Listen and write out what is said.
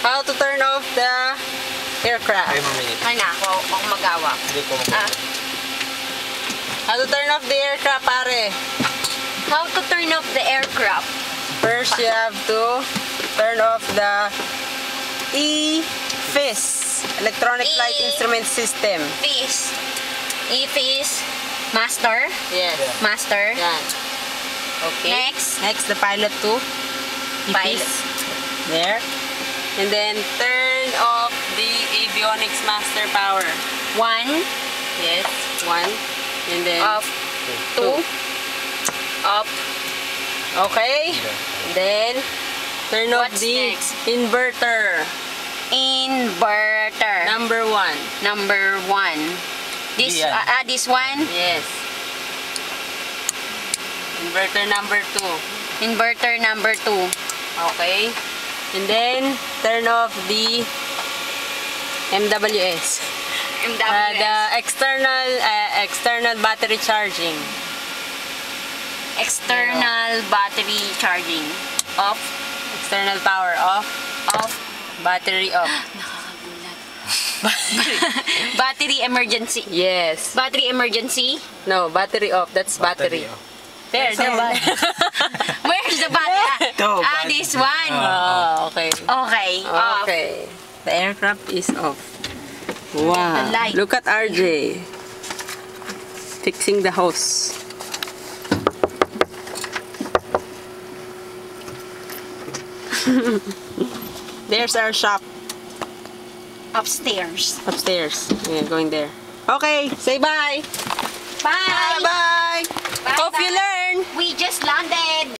How to turn off the aircraft. Ay na, ako magawa. How to turn off the aircraft, pare? How to turn off the aircraft? First, you have to turn off the EFIS, Electronic Flight Instrument System. EFIS. EFIS. Master. Yes. Master. Yan. Okay. Next, the pilot to Pilot. There. And then turn off the Avionics master power. 1. Yes, 1. And then Off. 2. Off. Okay. Then turn off What's the next? inverter. Inverter. Number 1. Number 1. This this one. Yes. Inverter number 2. Inverter number 2. Okay. And then turn off the MWS. The external battery charging. External battery charging. Off. External power off. Off. Battery off. Battery emergency. Yes. Battery emergency. No, battery off. That's battery. There, the battery. Where's the battery? This one. Oh, okay. Okay. Off. Okay. The aircraft is off. Wow. Look at RJ. Fixing the hose. There's our shop. Upstairs. Upstairs. Yeah, going there. Okay, say bye. Bye. Bye. Bye. Hope you learn. We just landed.